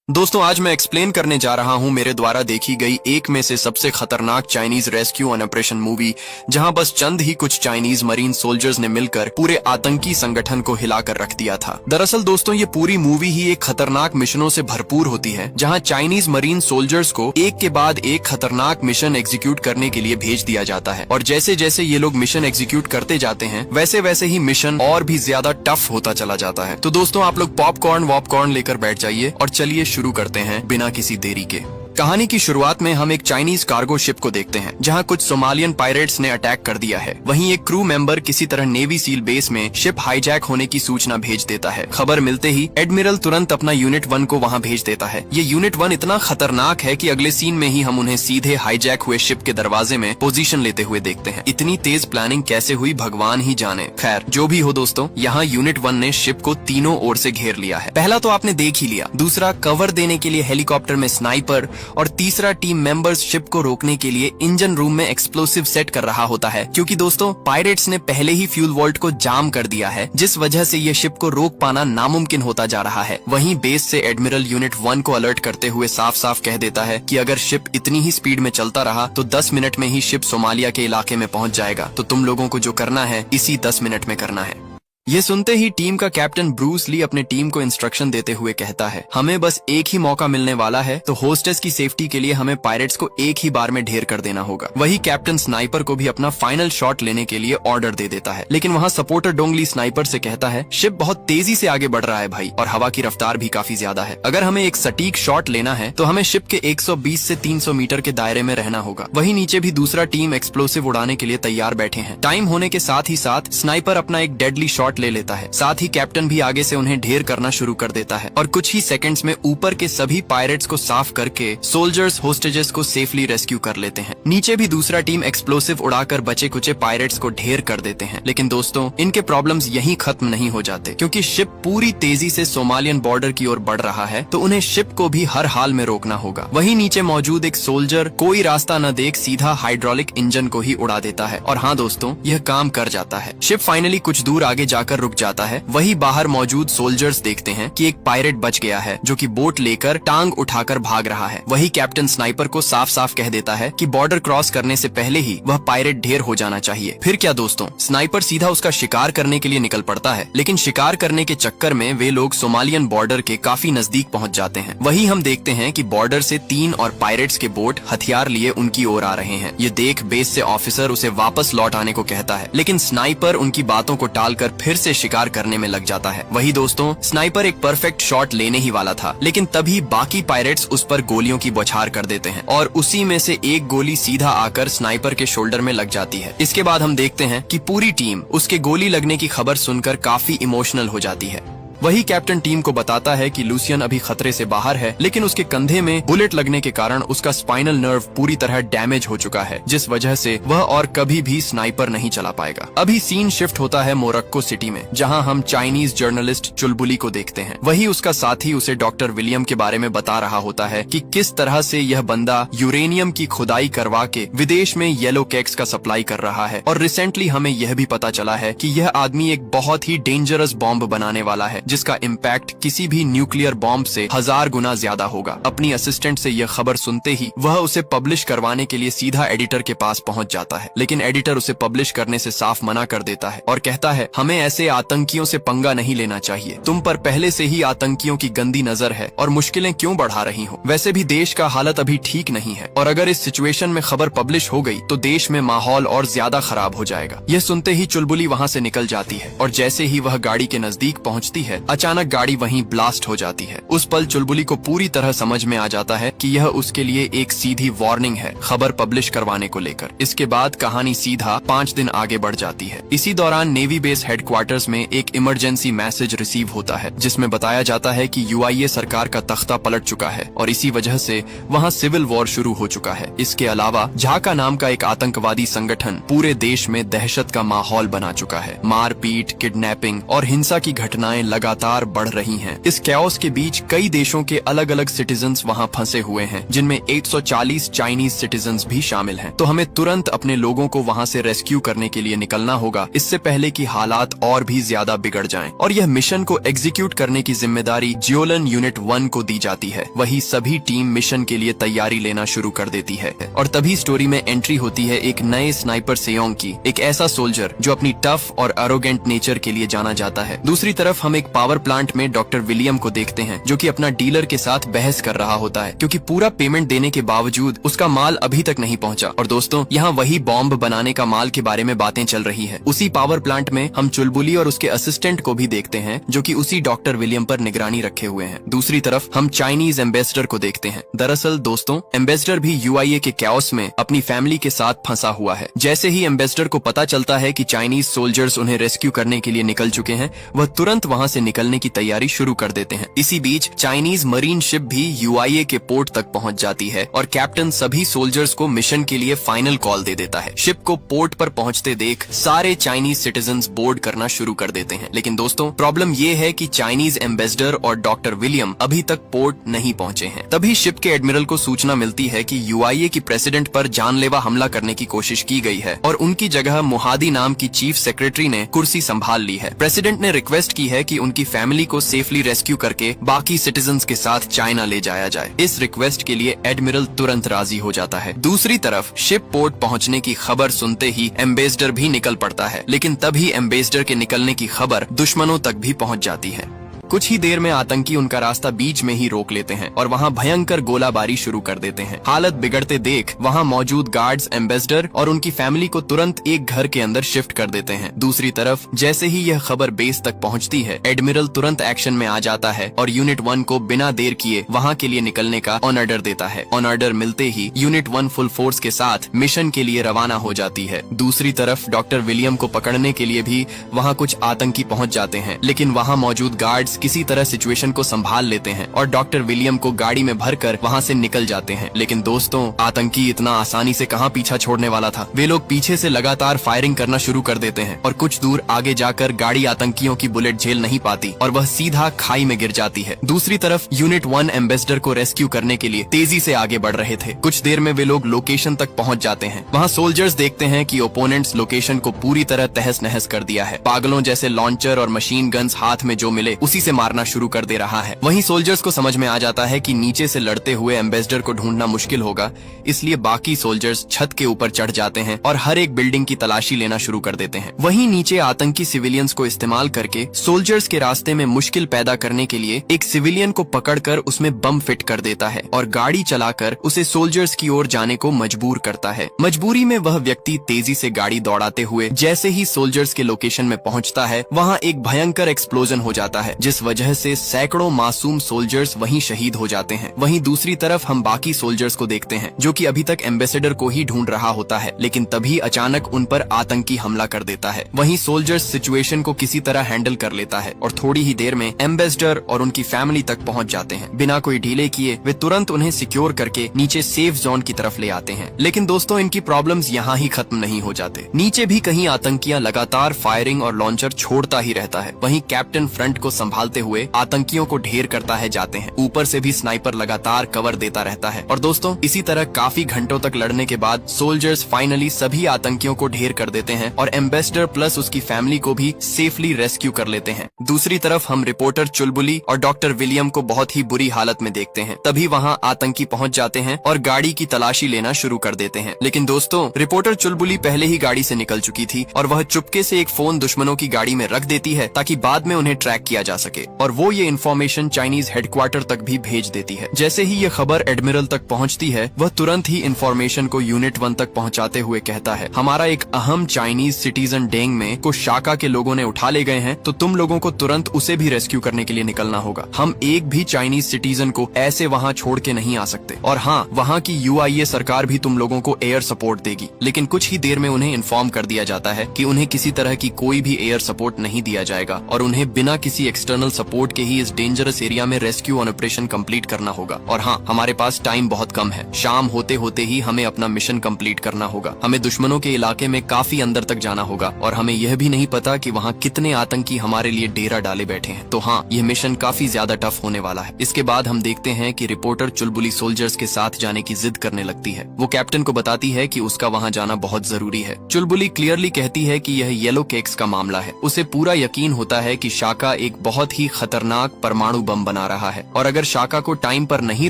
दोस्तों आज मैं एक्सप्लेन करने जा रहा हूं मेरे द्वारा देखी गई एक में से सबसे खतरनाक Chinese rescue and operation movie, जहां बस चंद ही कुछ चाइनीज मरीन सोल्जर्स ने मिलकर पूरे आतंकी संगठन को हिलाकर रख दिया था। दरअसल दोस्तों ये पूरी मूवी ही एक खतरनाक मिशनों से भरपूर होती है, जहां चाइनीज मरीन सोल्जर्स को एक के बाद एक खतरनाक मिशन एग्जीक्यूट करने के लिए भेज दिया जाता है। और जैसे जैसे ये लोग मिशन एग्जीक्यूट करते जाते हैं वैसे वैसे ही मिशन और भी ज्यादा टफ होता चला जाता है। तो दोस्तों आप लोग पॉपकॉर्न वॉपकॉर्न लेकर बैठ जाइए और चलिए शुरू करते हैं बिना किसी देरी के। कहानी की शुरुआत में हम एक चाइनीज कार्गो शिप को देखते हैं जहां कुछ सोमालियन पायरेट्स ने अटैक कर दिया है। वहीं एक क्रू मेंबर किसी तरह नेवी सील बेस में शिप हाईजैक होने की सूचना भेज देता है। खबर मिलते ही एडमिरल तुरंत अपना यूनिट 1 को वहां भेज देता है। ये यूनिट 1 इतना खतरनाक है कि अगले सीन में ही हम उन्हें सीधे हाईजैक हुए शिप के दरवाजे में पोजीशन लेते हुए देखते हैं। इतनी तेज प्लानिंग कैसे हुई भगवान ही जाने। खैर जो भी हो दोस्तों, यहाँ यूनिट 1 ने शिप को तीनों ओर से घेर लिया है। पहला तो आपने देख ही लिया, दूसरा कवर देने के लिए हेलीकॉप्टर में स्नाइपर, और तीसरा टीम मेंबर्स शिप को रोकने के लिए इंजन रूम में एक्सप्लोसिव सेट कर रहा होता है। क्योंकि दोस्तों पायरेट्स ने पहले ही फ्यूल वॉल्ट को जाम कर दिया है, जिस वजह से ये शिप को रोक पाना नामुमकिन होता जा रहा है। वहीं बेस से एडमिरल यूनिट 1 को अलर्ट करते हुए साफ साफ कह देता है कि अगर शिप इतनी ही स्पीड में चलता रहा तो 10 मिनट में ही शिप सोमालिया के इलाके में पहुंच जाएगा। तो तुम लोगों को जो करना है इसी 10 मिनट में करना है। ये सुनते ही टीम का कैप्टन ब्रूस ली अपने टीम को इंस्ट्रक्शन देते हुए कहता है, हमें बस एक ही मौका मिलने वाला है, तो होस्टेस की सेफ्टी के लिए हमें पायरेट्स को एक ही बार में ढेर कर देना होगा। वही कैप्टन स्नाइपर को भी अपना फाइनल शॉट लेने के लिए ऑर्डर दे देता है। लेकिन वहाँ सपोर्टर डोंगली स्नाइपर से कहता है, शिप बहुत तेजी से आगे बढ़ रहा है भाई, और हवा की रफ्तार भी काफी ज्यादा है। अगर हमें एक सटीक शॉट लेना है तो हमें शिप के 120 से 300 मीटर के दायरे में रहना होगा। वही नीचे भी दूसरा टीम एक्सप्लोसिव उड़ाने के लिए तैयार बैठे हैं। टाइम होने के साथ ही साथ स्नाइपर अपना एक डेडली शॉट ले लेता है। साथ ही कैप्टन भी आगे से उन्हें ढेर करना शुरू कर देता है और कुछ ही सेकंड्स में ऊपर के सभी पायरेट्स को साफ करके सोल्जर्स होस्टेजेस को सेफली रेस्क्यू कर लेते हैं। नीचे भी दूसरा टीम एक्सप्लोसिव उड़ाकर बचे कुचे पायरेट्स को ढेर कर देते हैं। लेकिन दोस्तों इनके प्रॉब्लम्स यहीं खत्म नहीं हो जाते, क्योंकि शिप पूरी तेजी से सोमालियन बॉर्डर की ओर बढ़ रहा है, तो उन्हें शिप को भी हर हाल में रोकना होगा। वहीं नीचे मौजूद एक सोल्जर कोई रास्ता न देख सीधा हाइड्रोलिक इंजन को ही उड़ा देता है। और हाँ दोस्तों, यह काम कर जाता है। शिप फाइनली कुछ दूर आगे जाकर रुक जाता है। वही बाहर मौजूद सोल्जर्स देखते हैं कि एक पायरेट बच गया है, जो कि बोट लेकर टांग उठाकर भाग रहा है। वही कैप्टन स्नाइपर को साफ साफ कह देता है कि बॉर्डर क्रॉस करने से पहले ही वह पायरेट ढेर हो जाना चाहिए। फिर क्या दोस्तों, स्नाइपर सीधा उसका शिकार करने के लिए निकल पड़ता है। लेकिन शिकार करने के चक्कर में वे लोग सोमालियन बॉर्डर के काफी नजदीक पहुंच जाते हैं। वही हम देखते हैं कि बॉर्डर से 3 और पायरेट्स के बोट हथियार लिए उनकी ओर आ रहे हैं। ये देख बेस से ऑफिसर उसे वापस लौट आने को कहता है, लेकिन स्नाइपर उनकी बातों को टालकर फिर से शिकार करने में लग जाता है। वही दोस्तों, स्नाइपर एक परफेक्ट शॉट लेने ही वाला था, लेकिन तभी बाकी पायरेट्स उस पर गोलियों की बौछार कर देते हैं और उसी में से एक गोली सीधा आकर स्नाइपर के शोल्डर में लग जाती है। इसके बाद हम देखते हैं कि पूरी टीम उसके गोली लगने की खबर सुनकर काफी इमोशनल हो जाती है। वही कैप्टन टीम को बताता है कि लूसियन अभी खतरे से बाहर है, लेकिन उसके कंधे में बुलेट लगने के कारण उसका स्पाइनल नर्व पूरी तरह डैमेज हो चुका है, जिस वजह से वह और कभी भी स्नाइपर नहीं चला पाएगा। अभी सीन शिफ्ट होता है मोरक्को सिटी में, जहां हम चाइनीज जर्नलिस्ट चुलबुली को देखते हैं। वही उसका साथी उसे डॉक्टर विलियम के बारे में बता रहा होता है कि किस तरह से यह बंदा यूरेनियम की खुदाई करवा के विदेश में येलो कैक्स का सप्लाई कर रहा है। और रिसेंटली हमें यह भी पता चला है कि यह आदमी एक बहुत ही डेंजरस बॉम्ब बनाने वाला है, जिसका इम्पैक्ट किसी भी न्यूक्लियर बॉम्ब से 1000 गुना ज्यादा होगा। अपनी असिस्टेंट से यह खबर सुनते ही वह उसे पब्लिश करवाने के लिए सीधा एडिटर के पास पहुंच जाता है, लेकिन एडिटर उसे पब्लिश करने से साफ मना कर देता है और कहता है, हमें ऐसे आतंकियों से पंगा नहीं लेना चाहिए। तुम पर पहले से ही आतंकियों की गंदी नजर है और मुश्किलें क्यों बढ़ा रही हो। वैसे भी देश का हालत अभी ठीक नहीं है, और अगर इस सिचुएशन में खबर पब्लिश हो गई तो देश में माहौल और ज्यादा खराब हो जाएगा। यह सुनते ही चुलबुली वहाँ से निकल जाती है, और जैसे ही वह गाड़ी के नजदीक पहुँचती है अचानक गाड़ी वहीं ब्लास्ट हो जाती है। उस पल चुलबुली को पूरी तरह समझ में आ जाता है कि यह उसके लिए एक सीधी वार्निंग है खबर पब्लिश करवाने को लेकर। इसके बाद कहानी सीधा 5 दिन आगे बढ़ जाती है। इसी दौरान नेवी बेस हेडक्वार्टर्स में एक इमरजेंसी मैसेज रिसीव होता है, जिसमें बताया जाता है कि यूआईए सरकार का तख्ता पलट चुका है और इसी वजह से वहाँ सिविल वॉर शुरू हो चुका है। इसके अलावा झाका नाम का एक आतंकवादी संगठन पूरे देश में दहशत का माहौल बना चुका है। मारपीट, किडनैपिंग और हिंसा की घटनाएं लगातार लगातार बढ़ रही हैं। इस कैओस के बीच कई देशों के अलग अलग सिटीजन्स वहां फंसे हुए हैं, जिनमें 140 चाइनीज सिटीजन्स भी शामिल हैं। तो हमें तुरंत अपने लोगों को वहां से रेस्क्यू करने के लिए निकलना होगा, इससे पहले कि हालात और भी ज्यादा बिगड़ जाएं। और यह मिशन को एग्जीक्यूट करने की जिम्मेदारी जियोलन यूनिट 1 को दी जाती है। वही सभी टीम मिशन के लिए तैयारी लेना शुरू कर देती है। और तभी स्टोरी में एंट्री होती है एक नए स्नाइपर सेयोंग की, एक ऐसा सोल्जर जो अपनी टफ और एरोगेंट नेचर के लिए जाना जाता है। दूसरी तरफ हम एक पावर प्लांट में डॉक्टर विलियम को देखते हैं, जो कि अपना डीलर के साथ बहस कर रहा होता है, क्योंकि पूरा पेमेंट देने के बावजूद उसका माल अभी तक नहीं पहुंचा। और दोस्तों, यहाँ वही बॉम्ब बनाने का माल के बारे में बातें चल रही है। उसी पावर प्लांट में हम चुलबुली और उसके असिस्टेंट को भी देखते हैं, जो कि उसी डॉक्टर विलियम पर निगरानी रखे हुए हैं। दूसरी तरफ हम चाइनीज एम्बेसडर को देखते हैं। दरअसल दोस्तों, एम्बेसडर भी यूआईए के कैओस में अपनी फैमिली के साथ फंसा हुआ है। जैसे ही एम्बेसडर को पता चलता है कि चाइनीज सोल्जर्स उन्हें रेस्क्यू करने के लिए निकल चुके हैं, वह तुरंत वहां से निकलने की तैयारी शुरू कर देते हैं। इसी बीच चाइनीज मरीन शिप भी यूआईए के पोर्ट तक पहुंच जाती है और कैप्टन सभी सोल्जर्स को मिशन के लिए फाइनल कॉल दे देता है। शिप को पोर्ट पर पहुंचते देख सारे चाइनीज सिटीजन्स बोर्ड करना शुरू कर देते हैं। लेकिन दोस्तों, प्रॉब्लम ये है कि चाइनीज एम्बेसडर और डॉक्टर विलियम अभी तक पोर्ट नहीं पहुंचे हैं। तभी शिप के एडमिरल को सूचना मिलती है कि यूआईए की प्रेसिडेंट पर जानलेवा हमला करने की कोशिश की गई है और उनकी जगह मुहादी नाम की चीफ सेक्रेटरी ने कुर्सी संभाल ली है। प्रेसिडेंट ने रिक्वेस्ट की है कि उनकी फैमिली को सेफली रेस्क्यू करके बाकी सिटीजन्स के साथ चाइना ले जाया जाए। इस रिक्वेस्ट के लिए एडमिरल तुरंत राजी हो जाता है। दूसरी तरफ शिप पोर्ट पहुंचने की खबर सुनते ही एम्बेसडर भी निकल पड़ता है, लेकिन तभी एम्बेसडर के निकलने की खबर दुश्मनों तक भी पहुंच जाती है। कुछ ही देर में आतंकी उनका रास्ता बीच में ही रोक लेते हैं और वहां भयंकर गोलाबारी शुरू कर देते हैं। हालत बिगड़ते देख वहां मौजूद गार्ड्स एम्बेसडर और उनकी फैमिली को तुरंत एक घर के अंदर शिफ्ट कर देते हैं। दूसरी तरफ जैसे ही यह खबर बेस तक पहुंचती है, एडमिरल तुरंत एक्शन में आ जाता है और यूनिट 1 को बिना देर किए वहां के लिए निकलने का ऑन ऑर्डर देता है। ऑन ऑर्डर मिलते ही यूनिट 1 फुल फोर्स के साथ मिशन के लिए रवाना हो जाती है। दूसरी तरफ डॉक्टर विलियम को पकड़ने के लिए भी वहाँ कुछ आतंकी पहुँच जाते हैं, लेकिन वहाँ मौजूद गार्ड्स किसी तरह सिचुएशन को संभाल लेते हैं और डॉक्टर विलियम को गाड़ी में भरकर वहां से निकल जाते हैं। लेकिन दोस्तों, आतंकी इतना आसानी से कहां पीछा छोड़ने वाला था। वे लोग पीछे से लगातार फायरिंग करना शुरू कर देते हैं और कुछ दूर आगे जाकर गाड़ी आतंकियों की बुलेट झेल नहीं पाती और वह सीधा खाई में गिर जाती है। दूसरी तरफ यूनिट 1 एम्बेसडर को रेस्क्यू करने के लिए तेजी से आगे बढ़ रहे थे। कुछ देर में वे लोग लोकेशन तक पहुंच जाते हैं। वहाँ सोल्जर्स देखते हैं कि ओपोनेंट्स लोकेशन को पूरी तरह तहस नहस कर दिया है। पागलों जैसे लॉन्चर और मशीन गन्स हाथ में जो मिले उसी से मारना शुरू कर दे रहा है। वहीं सोल्जर्स को समझ में आ जाता है कि नीचे से लड़ते हुए एम्बेसडर को ढूंढना मुश्किल होगा, इसलिए बाकी सोल्जर्स छत के ऊपर चढ़ जाते हैं और हर एक बिल्डिंग की तलाशी लेना शुरू कर देते हैं। वहीं नीचे आतंकी सिविलियंस को इस्तेमाल करके सोल्जर्स के रास्ते में मुश्किल पैदा करने के लिए एक सिविलियन को पकड़कर उसमें बम फिट कर देता है और गाड़ी चलाकर उसे सोल्जर्स की ओर जाने को मजबूर करता है। मजबूरी में वह व्यक्ति तेजी से गाड़ी दौड़ाते हुए जैसे ही सोल्जर्स के लोकेशन में पहुंचता है, वहां एक भयंकर एक्सप्लोजन हो जाता है, जिस वजह से सैकड़ों मासूम सोल्जर्स वहीं शहीद हो जाते हैं। वहीं दूसरी तरफ हम बाकी सोल्जर्स को देखते हैं, जो कि अभी तक एम्बेसडर को ही ढूंढ रहा होता है, लेकिन तभी अचानक उन पर आतंकी हमला कर देता है। वहीं सोल्जर्स सिचुएशन को किसी तरह हैंडल कर लेता है और थोड़ी ही देर में एम्बेसडर और उनकी फैमिली तक पहुंच जाते हैं। बिना कोई डिले किए वे तुरंत उन्हें सिक्योर करके नीचे सेफ जोन की तरफ ले आते हैं। लेकिन दोस्तों, इनकी प्रॉब्लम्स यहाँ ही खत्म नहीं हो जाते। नीचे भी कहीं आतंकियां लगातार फायरिंग और लॉन्चर छोड़ता ही रहता है। वहीं कैप्टन फ्रंट को संभालते हुए आतंकियों को ढेर करता है जाते हैं। ऊपर से भी स्नाइपर लगातार कवर देता रहता है। और दोस्तों, इसी तरह काफी घंटों तक लड़ने के बाद सोल्जर्स फाइनली सभी आतंकियों को ढेर कर देते हैं और एम्बेसडर प्लस उसकी फैमिली को भी सेफली रेस्क्यू कर लेते हैं। दूसरी तरफ हम रिपोर्टर चुलबुली और डॉक्टर विलियम को बहुत ही बुरी हालत में देखते हैं। तभी वहाँ आतंकी पहुँच जाते हैं और गाड़ी की तलाशी लेना शुरू कर देते हैं। लेकिन दोस्तों, रिपोर्टर चुलबुली पहले ही गाड़ी से निकल चुकी थी और वह चुपके से एक फोन दुश्मनों की गाड़ी में रख देती है ताकि बाद में उन्हें ट्रैक किया जा सके, और वो ये इन्फॉर्मेशन चाइनीज हेडक्वार्टर तक भी भेज देती है। जैसे ही ये खबर एडमिरल तक पहुंचती है, वह तुरंत ही इन्फॉर्मेशन को यूनिट 1 तक पहुंचाते हुए कहता है, हमारा एक अहम चाइनीज सिटीजन डेंग में को शाका के लोगों ने उठा ले गए हैं, तो तुम लोगों को तुरंत उसे भी रेस्क्यू करने के लिए निकलना होगा। हम एक भी चाइनीज सिटीजन को ऐसे वहाँ छोड़ के नहीं आ सकते। और हाँ, वहाँ की यूआईए सरकार भी तुम लोगों को एयर सपोर्ट देगी। लेकिन कुछ ही देर में उन्हें इन्फॉर्म कर दिया जाता है कि उन्हें किसी तरह की कोई भी एयर सपोर्ट नहीं दिया जाएगा और उन्हें बिना किसी एक्सटर्नल एडिशनल सपोर्ट के ही इस डेंजरस एरिया में रेस्क्यू ऑपरेशन कंप्लीट करना होगा। और हाँ, हमारे पास टाइम बहुत कम है। शाम होते होते ही हमें अपना मिशन कंप्लीट करना होगा। हमें दुश्मनों के इलाके में काफी अंदर तक जाना होगा और हमें यह भी नहीं पता कि वहाँ कितने आतंकी हमारे लिए डेरा डाले बैठे हैं। तो हाँ, यह मिशन काफी ज्यादा टफ होने वाला है। इसके बाद हम देखते हैं कि रिपोर्टर चुलबुली सोल्जर्स के साथ जाने की जिद करने लगती है। वो कैप्टन को बताती है कि उसका वहाँ जाना बहुत जरूरी है। चुलबुली क्लियरली कहती है कि यह येलो केक्स का मामला है। उसे पूरा यकीन होता है कि शाका एक बहुत ही खतरनाक परमाणु बम बना रहा है और अगर शाका को टाइम पर नहीं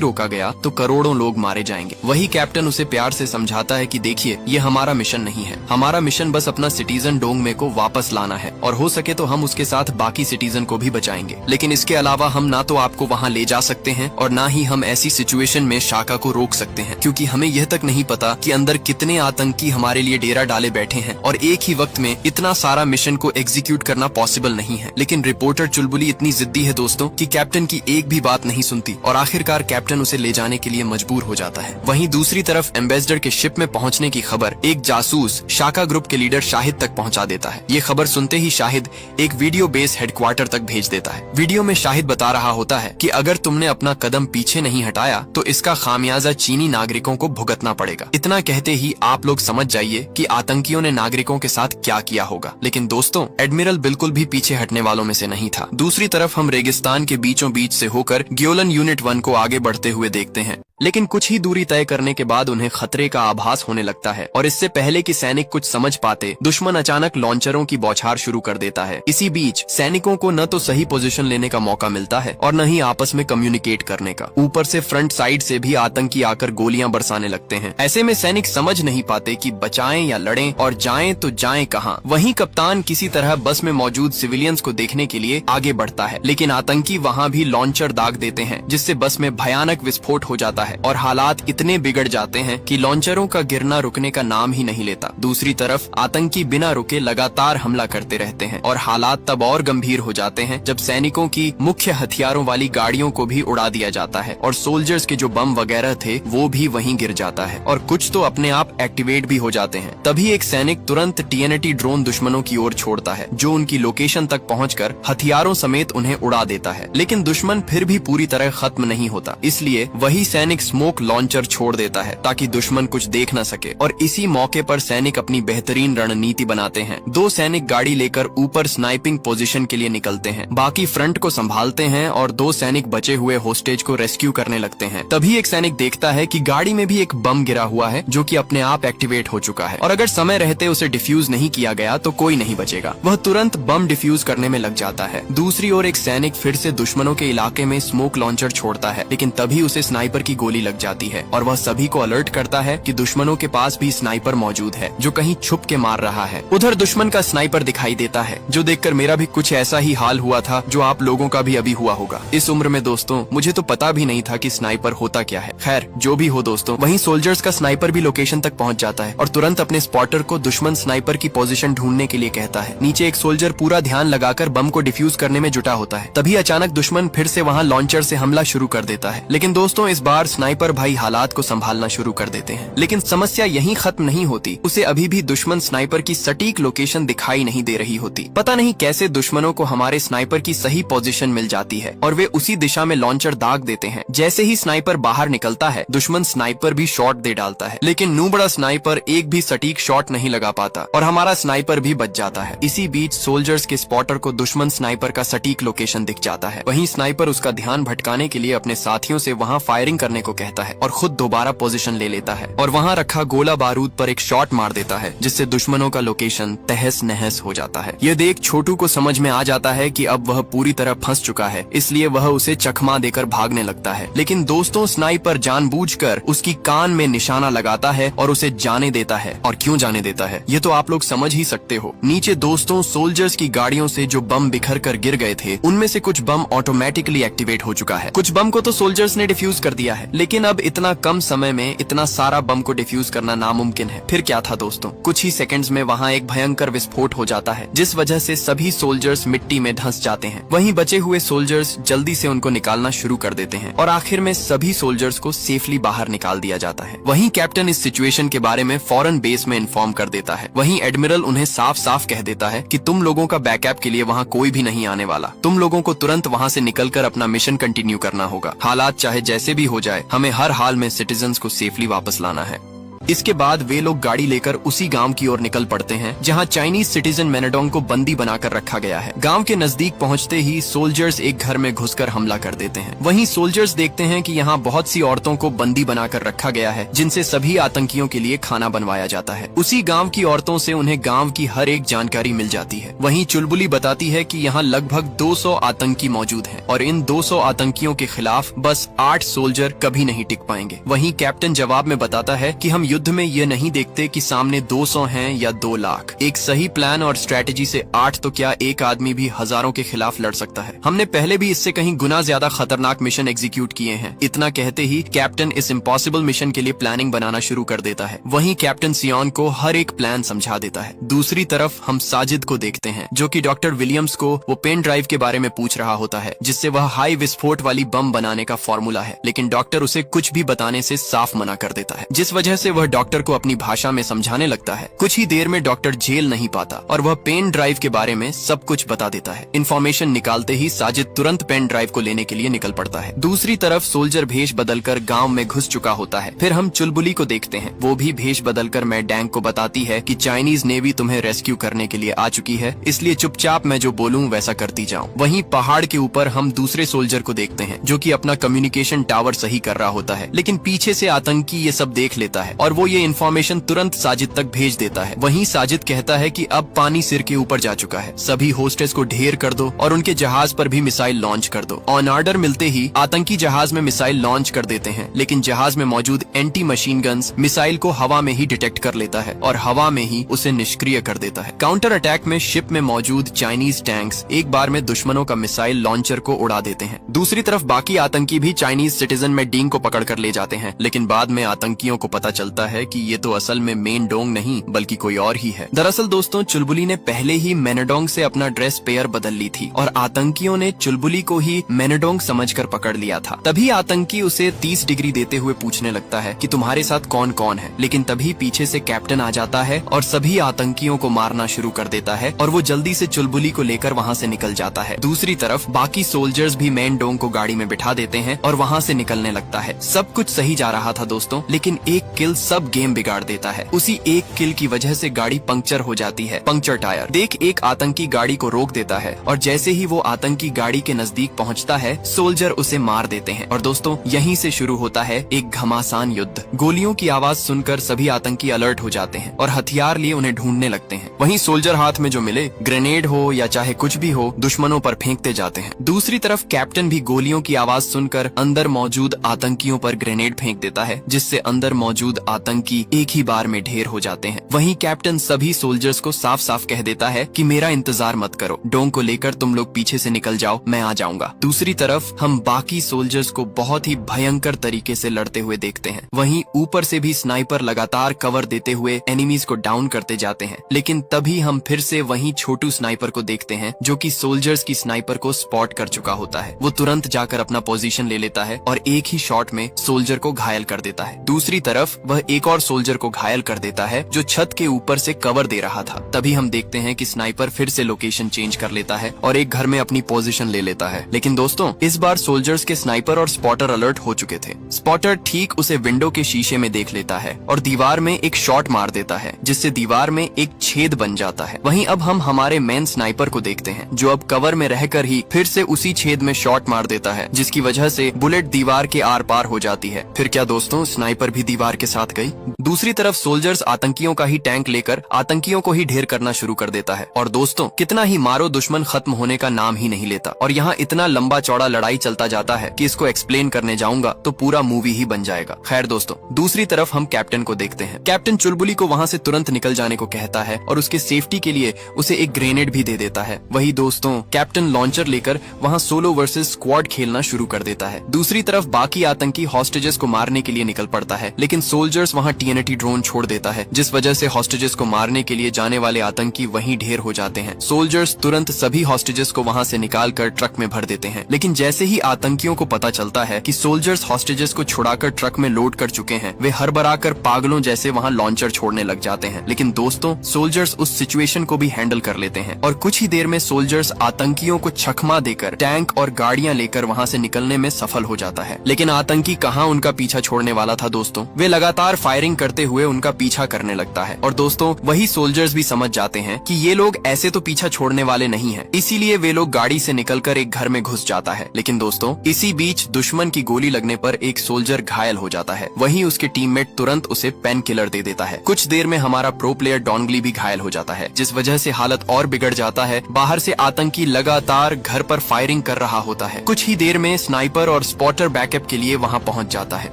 रोका गया तो करोड़ों लोग मारे जाएंगे। वही कैप्टन उसे प्यार से समझाता है कि देखिए, ये हमारा मिशन नहीं है। हमारा मिशन बस अपना सिटीजन डोंगमे को वापस लाना है और हो सके तो हम उसके साथ बाकी सिटीजन को भी बचाएंगे। लेकिन इसके अलावा हम ना तो आपको वहाँ ले जा सकते हैं और ना ही हम ऐसी सिचुएशन में शाका को रोक सकते हैं, क्योंकि हमें यह तक नहीं पता कि अंदर कितने आतंकी हमारे लिए डेरा डाले बैठे हैं और एक ही वक्त में इतना सारा मिशन को एग्जीक्यूट करना पॉसिबल नहीं है। लेकिन रिपोर्टर चुलबुली इतनी जिद्दी है दोस्तों कि कैप्टन की एक भी बात नहीं सुनती और आखिरकार कैप्टन उसे ले जाने के लिए मजबूर हो जाता है। वहीं दूसरी तरफ एम्बेसडर के शिप में पहुंचने की खबर एक जासूस शाका ग्रुप के लीडर शाहिद तक पहुंचा देता है। ये खबर सुनते ही शाहिद एक वीडियो बेस हेडक्वार्टर तक भेज देता है। वीडियो में शाहिद बता रहा होता है कि अगर तुमने अपना कदम पीछे नहीं हटाया तो इसका खामियाजा चीनी नागरिकों को भुगतना पड़ेगा। इतना कहते ही आप लोग समझ जाइए कि आतंकियों ने नागरिकों के साथ क्या किया होगा। लेकिन दोस्तों, एडमिरल बिल्कुल भी पीछे हटने वालों में से नहीं था। दूसरी तरफ हम रेगिस्तान के बीचों बीच से होकर ग्योलन यूनिट 1 को आगे बढ़ते हुए देखते हैं। लेकिन कुछ ही दूरी तय करने के बाद उन्हें खतरे का आभास होने लगता है और इससे पहले कि सैनिक कुछ समझ पाते, दुश्मन अचानक लॉन्चरों की बौछार शुरू कर देता है। इसी बीच सैनिकों को न तो सही पोजीशन लेने का मौका मिलता है और न ही आपस में कम्युनिकेट करने का। ऊपर से फ्रंट साइड से भी आतंकी आकर गोलियां बरसाने लगते हैं। ऐसे में सैनिक समझ नहीं पाते कि बचाएं या लड़ें और जाएं तो जाएं कहां। वहीं कप्तान किसी तरह बस में मौजूद सिविलियंस को देखने के लिए आगे बढ़ता है, लेकिन आतंकी वहां भी लॉन्चर दाग देते हैं, जिससे बस में भयानक विस्फोट हो जाता है और हालात इतने बिगड़ जाते हैं कि लॉन्चरों का गिरना रुकने का नाम ही नहीं लेता। दूसरी तरफ आतंकी बिना रुके लगातार हमला करते रहते हैं और हालात तब और गंभीर हो जाते हैं जब सैनिकों की मुख्य हथियारों वाली गाड़ियों को भी उड़ा दिया जाता है और सोल्जर्स के जो बम वगैरह थे वो भी वहीं गिर जाता है और कुछ तो अपने आप एक्टिवेट भी हो जाते हैं। तभी एक सैनिक तुरंत TNT ड्रोन दुश्मनों की ओर छोड़ता है, जो उनकी लोकेशन तक पहुंचकर हथियारों समेत उन्हें उड़ा देता है। लेकिन दुश्मन फिर भी पूरी तरह खत्म नहीं होता, इसलिए वही सैनिक स्मोक लॉन्चर छोड़ देता है ताकि दुश्मन कुछ देख न सके। और इसी मौके पर सैनिक अपनी बेहतरीन रणनीति बनाते हैं। 2 सैनिक गाड़ी लेकर ऊपर स्नाइपिंग पोजीशन के लिए निकलते हैं, बाकी फ्रंट को संभालते हैं और 2 सैनिक बचे हुए होस्टेज को रेस्क्यू करने लगते हैं। तभी एक सैनिक देखता है कि गाड़ी में भी एक बम गिरा हुआ है जो कि अपने आप एक्टिवेट हो चुका है और अगर समय रहते उसे डिफ्यूज नहीं किया गया तो कोई नहीं बचेगा। वह तुरंत बम डिफ्यूज करने में लग जाता है। दूसरी ओर एक सैनिक फिर से दुश्मनों के इलाके में स्मोक लॉन्चर छोड़ता है, लेकिन तभी उसे स्नाइपर की गोली लग जाती है और वह सभी को अलर्ट करता है कि दुश्मनों के पास भी स्नाइपर मौजूद है जो कहीं छुप के मार रहा है। उधर दुश्मन का स्नाइपर दिखाई देता है, जो देखकर मेरा भी कुछ ऐसा ही हाल हुआ था जो आप लोगों का भी अभी हुआ होगा। इस उम्र में दोस्तों मुझे तो पता भी नहीं था कि स्नाइपर होता क्या है। खैर जो भी हो दोस्तों, वहीं सोल्जर्स का स्नाइपर भी लोकेशन तक पहुंच जाता है और तुरंत अपने स्पॉटर को दुश्मन स्नाइपर की पोजीशन ढूंढने के लिए कहता है। नीचे एक सोल्जर पूरा ध्यान लगाकर बम को डिफ्यूज करने में जुटा होता है। तभी अचानक दुश्मन फिर से वहाँ लॉन्चर से हमला शुरू कर देता है। लेकिन दोस्तों इस बार स्नाइपर भाई हालात को संभालना शुरू कर देते हैं। लेकिन समस्या यहीं खत्म नहीं होती, उसे अभी भी दुश्मन स्नाइपर की सटीक लोकेशन दिखाई नहीं दे रही होती। पता नहीं कैसे दुश्मनों को हमारे स्नाइपर की सही पोजीशन मिल जाती है और वे उसी दिशा में लॉन्चर दाग देते हैं। जैसे ही स्नाइपर बाहर निकलता है, दुश्मन स्नाइपर भी शॉट दे डालता है, लेकिन नूबड़ा स्नाइपर एक भी सटीक शॉट नहीं लगा पाता और हमारा स्नाइपर भी बच जाता है। इसी बीच सोल्जर्स के स्पॉटर को दुश्मन स्नाइपर का सटीक लोकेशन दिख जाता है। वहीं स्नाइपर उसका ध्यान भटकाने के लिए अपने साथियों से वहाँ फायरिंग करने को कहता है और खुद दोबारा पोजीशन ले लेता है और वहाँ रखा गोला बारूद पर एक शॉट मार देता है, जिससे दुश्मनों का लोकेशन तहस नहस हो जाता है। यह देख छोटू को समझ में आ जाता है कि अब वह पूरी तरह फंस चुका है, इसलिए वह उसे चकमा देकर भागने लगता है। लेकिन दोस्तों स्नाइपर जानबूझकर उसकी कान में निशाना लगाता है और उसे जाने देता है। और क्यों जाने देता है ये तो आप लोग समझ ही सकते हो। नीचे दोस्तों सोल्जर्स की गाड़ियों से जो बम बिखर कर गिर गए थे, उनमें से कुछ बम ऑटोमेटिकली एक्टिवेट हो चुका है। कुछ बम को तो सोल्जर्स ने डिफ्यूज कर दिया है, लेकिन अब इतना कम समय में इतना सारा बम को डिफ्यूज करना नामुमकिन है। फिर क्या था दोस्तों, कुछ ही सेकंड्स में वहाँ एक भयंकर विस्फोट हो जाता है, जिस वजह से सभी सोल्जर्स मिट्टी में धंस जाते हैं। वहीं बचे हुए सोल्जर्स जल्दी से उनको निकालना शुरू कर देते हैं और आखिर में सभी सोल्जर्स को सेफली बाहर निकाल दिया जाता है। वहीं कैप्टन इस सिचुएशन के बारे में फौरन बेस में इन्फॉर्म कर देता है। वहीं एडमिरल उन्हें साफ साफ कह देता है कि तुम लोगों का बैकअप के लिए वहाँ कोई भी नहीं आने वाला। डाला। तुम लोगों को तुरंत वहाँ से निकलकर अपना मिशन कंटिन्यू करना होगा। हालात चाहे जैसे भी हो जाए, हमें हर हाल में सिटीजन्स को सेफली वापस लाना है। इसके बाद वे लोग गाड़ी लेकर उसी गांव की ओर निकल पड़ते हैं जहां चाइनीज सिटीजन मेनाडोंग को बंदी बनाकर रखा गया है। गांव के नजदीक पहुंचते ही सोल्जर्स एक घर में घुसकर हमला कर देते हैं। वहीं सोल्जर्स देखते हैं कि यहां बहुत सी औरतों को बंदी बनाकर रखा गया है, जिनसे सभी आतंकियों के लिए खाना बनवाया जाता है। उसी गाँव की औरतों से उन्हें गाँव की हर एक जानकारी मिल जाती है। वहीं चुलबुली बताती है कि यहाँ लगभग 200 आतंकी मौजूद हैं और इन 200 आतंकियों के खिलाफ बस 8 सोल्जर कभी नहीं टिक पाएंगे। वहीं कैप्टन जवाब में बताता है कि हम युद्ध में ये नहीं देखते कि सामने 200 हैं या 2 लाख। एक सही प्लान और स्ट्रेटेजी से 8 तो क्या, एक आदमी भी हजारों के खिलाफ लड़ सकता है। हमने पहले भी इससे कहीं गुना ज्यादा खतरनाक मिशन एग्जीक्यूट किए हैं। इतना कहते ही कैप्टन इस इम्पॉसिबल मिशन के लिए प्लानिंग बनाना शुरू कर देता है। वहीं कैप्टन सियोन को हर एक प्लान समझा देता है। दूसरी तरफ हम साजिद को देखते हैं, जो कि डॉक्टर विलियम्स को वो पेन ड्राइव के बारे में पूछ रहा होता है, जिससे वह हाई विस्फोट वाली बम बनाने का फॉर्मूला है। लेकिन डॉक्टर उसे कुछ भी बताने से साफ मना कर देता है, जिस वजह से वह डॉक्टर को अपनी भाषा में समझाने लगता है। कुछ ही देर में डॉक्टर झेल नहीं पाता और वह पेन ड्राइव के बारे में सब कुछ बता देता है। इन्फॉर्मेशन निकालते ही साजिद तुरंत पेन ड्राइव को लेने के लिए निकल पड़ता है। दूसरी तरफ सोल्जर भेष बदलकर गांव में घुस चुका होता है। फिर हम चुलबुली को देखते हैं। वो भी भेष बदलकर मैं डैंग को बताती है कि चाइनीज नेवी तुम्हें रेस्क्यू करने के लिए आ चुकी है, इसलिए चुपचाप मैं जो बोलूं वैसा करती जाऊं। वहीं पहाड़ के ऊपर हम दूसरे सोल्जर को देखते हैं, जो कि अपना कम्युनिकेशन टावर सही कर रहा होता है। लेकिन पीछे से आतंकी ये सब देख लेता है और वो ये इन्फॉर्मेशन तुरंत साजिद तक भेज देता है। वहीं साजिद कहता है कि अब पानी सिर के ऊपर जा चुका है, सभी होस्टेस को ढेर कर दो और उनके जहाज पर भी मिसाइल लॉन्च कर दो। ऑन ऑर्डर मिलते ही आतंकी जहाज में मिसाइल लॉन्च कर देते हैं, लेकिन जहाज में मौजूद एंटी मशीन गन्स मिसाइल को हवा में ही डिटेक्ट कर लेता है और हवा में ही उसे निष्क्रिय कर देता है। काउंटर अटैक में शिप में मौजूद चाइनीज टैंक्स एक बार में दुश्मनों का मिसाइल लॉन्चर को उड़ा देते हैं। दूसरी तरफ बाकी आतंकी भी चाइनीज सिटीजन में डींग को पकड़ कर ले जाते हैं, लेकिन बाद में आतंकियों को पता चलता है कि ये तो असल में मेन डोंग नहीं बल्कि कोई और ही है। दरअसल दोस्तों, चुलबुली ने पहले ही मेनाडोंग से अपना ड्रेस पेयर बदल ली थी और आतंकियों ने चुलबुली को ही मेनाडोंग समझकर पकड़ लिया था। तभी आतंकी उसे 30 डिग्री देते हुए पूछने लगता है कि तुम्हारे साथ कौन कौन है। लेकिन तभी पीछे से कैप्टन आ जाता है और सभी आतंकियों को मारना शुरू कर देता है और वो जल्दी से चुलबुली को लेकर वहाँ से निकल जाता है। दूसरी तरफ बाकी सोल्जर्स भी मेनाडोंग को गाड़ी में बिठा देते हैं और वहाँ से निकलने लगता है। सब कुछ सही जा रहा था दोस्तों, लेकिन एक किल सब गेम बिगाड़ देता है। उसी एक किल की वजह से गाड़ी पंक्चर हो जाती है। पंक्चर टायर देख एक आतंकी गाड़ी को रोक देता है और जैसे ही वो आतंकी गाड़ी के नजदीक पहुंचता है, सोल्जर उसे मार देते हैं। और दोस्तों, यहीं से शुरू होता है एक घमासान युद्ध। गोलियों की आवाज सुनकर सभी आतंकी अलर्ट हो जाते हैं और हथियार लिए उन्हें ढूंढने लगते हैं। वहीं सोल्जर हाथ में जो मिले, ग्रेनेड हो या चाहे कुछ भी हो, दुश्मनों पर फेंकते जाते हैं। दूसरी तरफ कैप्टन भी गोलियों की आवाज सुनकर अंदर मौजूद आतंकियों पर ग्रेनेड फेंक देता है, जिससे अंदर मौजूद आतंकी एक ही बार में ढेर हो जाते हैं। वहीं कैप्टन सभी सोल्जर्स को साफ साफ कह देता है कि मेरा इंतजार मत करो, डोंग को लेकर तुम लोग पीछे से निकल जाओ, मैं आ जाऊंगा। दूसरी तरफ हम बाकी सोल्जर्स को बहुत ही भयंकर तरीके से लड़ते हुए देखते हैं। वहीं ऊपर से भी स्नाइपर लगातार कवर देते हुए एनिमीज को डाउन करते जाते हैं। लेकिन तभी हम फिर से वहीं छोटू स्नाइपर को देखते हैं, जो कि सोल्जर्स की स्नाइपर को स्पॉट कर चुका होता है। वो तुरंत जाकर अपना पोजीशन ले लेता है और एक ही शॉट में सोल्जर को घायल कर देता है। दूसरी तरफ वह एक और सोल्जर को घायल कर देता है, जो छत के ऊपर से कवर दे रहा था। तभी हम देखते हैं कि स्नाइपर फिर से लोकेशन चेंज कर लेता है और एक घर में अपनी पोजीशन ले लेता है। लेकिन दोस्तों, इस बार सोल्जर्स के स्नाइपर और स्पॉटर अलर्ट हो चुके थे। स्पॉटर ठीक उसे विंडो के शीशे में देख लेता है और दीवार में एक शॉट मार देता है, जिससे दीवार में एक छेद बन जाता है। वहीं अब हम हमारे मेन स्नाइपर को देखते हैं, जो अब कवर में रहकर ही फिर से उसी छेद में शॉट मार देता है, जिसकी वजह से बुलेट दीवार के आर पार हो जाती है। फिर क्या दोस्तों, स्नाइपर भी दीवार के साथ गई। दूसरी तरफ सोल्जर्स आतंकियों का ही टैंक लेकर आतंकियों को ही ढेर करना शुरू कर देता है। और दोस्तों, कितना ही मारो, दुश्मन खत्म होने का नाम ही नहीं लेता। और यहाँ इतना लंबा चौड़ा लड़ाई चलता जाता है कि इसको एक्सप्लेन करने जाऊंगा तो पूरा मूवी ही बन जाएगा। खैर दोस्तों, दूसरी तरफ हम कैप्टन को देखते हैं। कैप्टन चुलबुली को वहाँ से तुरंत निकल जाने को कहता है और उसके सेफ्टी के लिए उसे एक ग्रेनेड भी दे देता है। वही दोस्तों, कैप्टन लॉन्चर लेकर वहाँ सोलो वर्सेस स्क्वाड खेलना शुरू कर देता है। दूसरी तरफ बाकी आतंकी हॉस्टेजेस को मारने के लिए निकल पड़ता है, लेकिन सोल्जर्स सोल्जर्स वहां TNT ड्रोन छोड़ देता है, जिस वजह से हॉस्टेजेस को मारने के लिए जाने वाले आतंकी वहीं ढेर हो जाते हैं। सोल्जर्स तुरंत सभी हॉस्टेजेस को वहां से निकालकर ट्रक में भर देते हैं, लेकिन जैसे ही आतंकियों को पता चलता है कि सोल्जर्स हॉस्टेजेस को छुड़ाकर ट्रक में लोड कर चुके हैं, वे हड़बड़ाकर पागलों जैसे वहां लॉन्चर छोड़ने लग जाते हैं। लेकिन दोस्तों, सोल्जर्स उस सिचुएशन को भी हैंडल कर लेते हैं और कुछ ही देर में सोल्जर्स आतंकियों को चकमा देकर टैंक और गाड़ियां लेकर वहां से निकलने में सफल हो जाता है। लेकिन आतंकी कहां उनका पीछा छोड़ने वाला था दोस्तों, वे लगातार फायरिंग करते हुए उनका पीछा करने लगता है। और दोस्तों, वही सोल्जर्स भी समझ जाते हैं कि ये लोग ऐसे तो पीछा छोड़ने वाले नहीं हैं, इसीलिए वे लोग गाड़ी से निकलकर एक घर में घुस जाता है। लेकिन दोस्तों, इसी बीच दुश्मन की गोली लगने पर एक सोल्जर घायल हो जाता है। वहीं उसके टीममेट तुरंत उसे पेन किलर दे देता है। कुछ देर में हमारा प्रो प्लेयर डोंगली भी घायल हो जाता है, जिस वजह से हालत और बिगड़ जाता है। बाहर से आतंकी लगातार घर पर फायरिंग कर रहा होता है। कुछ ही देर में स्नाइपर और स्पॉटर बैकअप के लिए वहां पहुंच जाता है।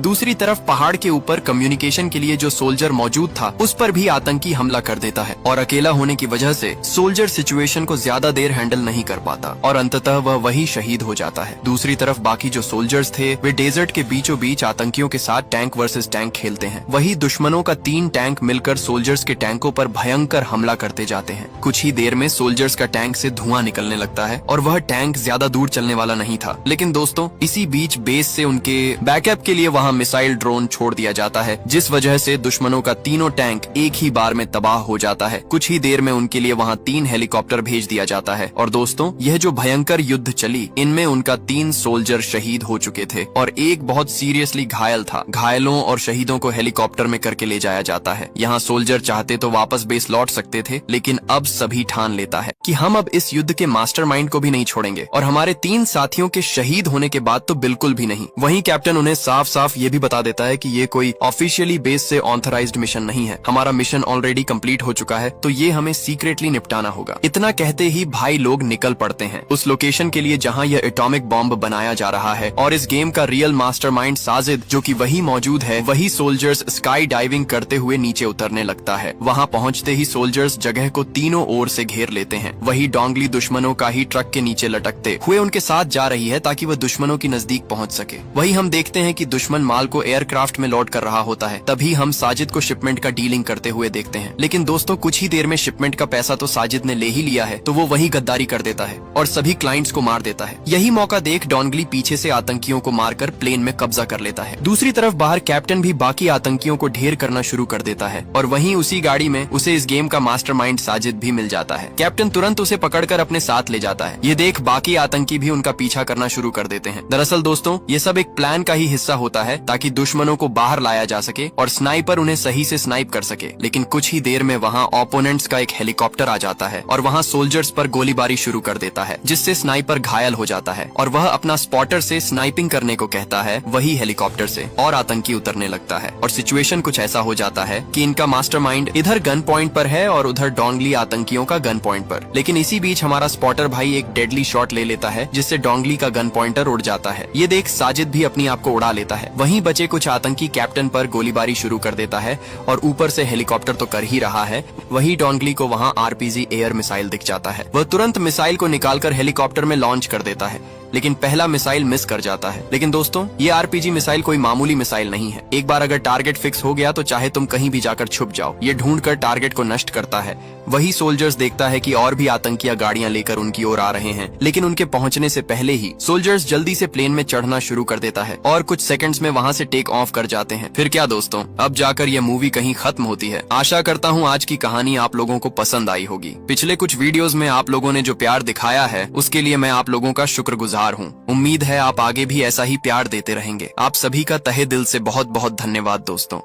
दूसरी तरफ पहाड़ के ऊपर कम्युनिकेशन के लिए जो सोल्जर मौजूद था, उस पर भी आतंकी हमला कर देता है और अकेला होने की वजह से सोल्जर सिचुएशन को ज्यादा देर हैंडल नहीं कर पाता और अंततः वह वही शहीद हो जाता है। दूसरी तरफ बाकी जो सोल्जर्स थे, वे डेजर्ट के बीचों बीच आतंकियों के साथ टैंक वर्सेस टैंक खेलते हैं। वही दुश्मनों का 3 टैंक मिलकर सोल्जर्स के टैंकों पर भयंकर हमला करते जाते हैं। कुछ ही देर में सोल्जर्स का टैंक से धुआं निकलने लगता है और वह टैंक ज्यादा दूर चलने वाला नहीं था। लेकिन दोस्तों, इसी बीच बेस से उनके बैकअप के लिए वहां मिसाइल ड्रोन छोड़ दिया जाता है, जिस वजह से दुश्मनों का तीनों टैंक एक ही बार में तबाह हो जाता है। कुछ ही देर में उनके लिए वहां 3 हेलीकॉप्टर भेज दिया जाता है। और दोस्तों, यह जो भयंकर युद्ध चली, इनमें उनका 3 सोल्जर शहीद हो चुके थे और एक बहुत सीरियसली घायल था। घायलों और शहीदों को हेलीकॉप्टर में करके ले जाया जाता है। यहाँ सोल्जर चाहते तो वापस बेस लौट सकते थे, लेकिन अब सभी ठान लेता है कि हम अब इस युद्ध के मास्टरमाइंड को भी नहीं छोड़ेंगे और हमारे 3 साथियों के शहीद होने के बाद तो बिल्कुल भी नहीं। वहीं कैप्टन उन्हें साफ साफ ये भी बता देता है कि ये कोई ऑफिशियली बेस से ऑथराइज्ड मिशन नहीं है। हमारा मिशन ऑलरेडी कंप्लीट हो चुका है, तो ये हमें सीक्रेटली निपटाना होगा। इतना कहते ही भाई लोग निकल पड़ते हैं उस लोकेशन के लिए जहां यह एटॉमिक बॉम्ब बनाया जा रहा है। और इस गेम का रियल मास्टरमाइंड साजिद, जो कि वही मौजूद है, वही सोल्जर्स स्काई डाइविंग करते हुए नीचे उतरने लगता है। वहां पहुंचते ही सोल्जर्स जगह को तीनों ओर से घेर लेते हैं। वही डोंगली दुश्मनों का ही ट्रक के नीचे लटकते हुए उनके साथ जा रही है ताकि वह दुश्मनों की नजदीक पहुंच सके। वही हम देखते हैं कि दुश्मन माल को एयरक्राफ्ट में लोड कर रहा होता है। तभी हम साजिद को शिपमेंट का डीलिंग करते हुए देखते हैं। लेकिन दोस्तों, कुछ ही देर में शिपमेंट का पैसा तो साजिद ने ले ही लिया है, तो वो वही गद्दारी कर देता है और सभी क्लाइंट्स को मार देता है। यही मौका देख डोंगली पीछे से आतंकियों को मारकर प्लेन में कब्जा कर लेता है। दूसरी तरफ बाहर कैप्टन भी बाकी आतंकियों को ढेर करना शुरू कर देता है और वहीं उसी गाड़ी में उसे इस गेम का मास्टरमाइंड साजिद भी मिल जाता है। कैप्टन तुरंत उसे पकड़कर अपने साथ ले जाता है। ये देख बाकी आतंकी भी उनका पीछा करना शुरू कर देते हैं। दरअसल दोस्तों, ये सब एक प्लान का ही हिस्सा होता है ताकि दुश्मनों को बाहर लाया जा सके और स्नाइपर उन्हें सही से स्नाइप कर सके। लेकिन कुछ ही देर में वहाँ ओपोनेंट्स का एक हेलीकॉप्टर आ जाता है और वहाँ सोल्जर्स पर गोलीबारी शुरू कर देता है, जिससे स्नाइपर घायल हो जाता है और वह अपना स्पॉटर से स्नाइपिंग करने को कहता है वही हेलीकॉप्टर से, और आतंकी उतरने लगता है। और सिचुएशन कुछ ऐसा हो जाता है कि इनका मास्टरमाइंड इधर गन पॉइंट पर है और उधर डोंगली आतंकियों का गन पॉइंट पर। लेकिन इसी बीच हमारा स्पॉटर भाई एक डेडली शॉट ले लेता है, जिससे डोंगली का गन पॉइंटर उड़ जाता है। ये देख साजिद भी अपनी आप को उड़ा लेता है। वहीं बचे कुछ आतंकी कैप्टन पर गोलीबारी शुरू कर देता है और ऊपर से हेलीकॉप्टर तो कर ही रहा है, वही डोंगली को वहाँ RPG एयर मिसाइल दिख जाता है। वह तुरंत मिसाइल को निकालकर हेलीकॉप्टर में लॉन्च कर देता है, लेकिन पहला मिसाइल मिस कर जाता है। लेकिन दोस्तों, ये RPG मिसाइल कोई मामूली मिसाइल नहीं है। एक बार अगर टारगेट फिक्स हो गया तो चाहे तुम कहीं भी जाकर छुप जाओ, ये ढूंढकर टारगेट को नष्ट करता है। वही सोल्जर्स देखता है कि और भी आतंकियां गाड़ियां लेकर उनकी ओर आ रहे हैं, लेकिन उनके पहुंचने से पहले ही सोल्जर्स जल्दी से प्लेन में चढ़ना शुरू कर देता है और कुछ सेकंड्स में वहां से टेक ऑफ कर जाते हैं। फिर क्या दोस्तों, अब जाकर यह मूवी कहीं खत्म होती है। आशा करता हूँ आज की कहानी आप लोगों को पसंद आई होगी। पिछले कुछ वीडियोस में आप लोगों ने जो प्यार दिखाया है, उसके लिए मैं आप लोगों का शुक्रगुजार हूँ। उम्मीद है आप आगे भी ऐसा ही प्यार देते रहेंगे। आप सभी का तहे दिल से बहुत बहुत धन्यवाद दोस्तों।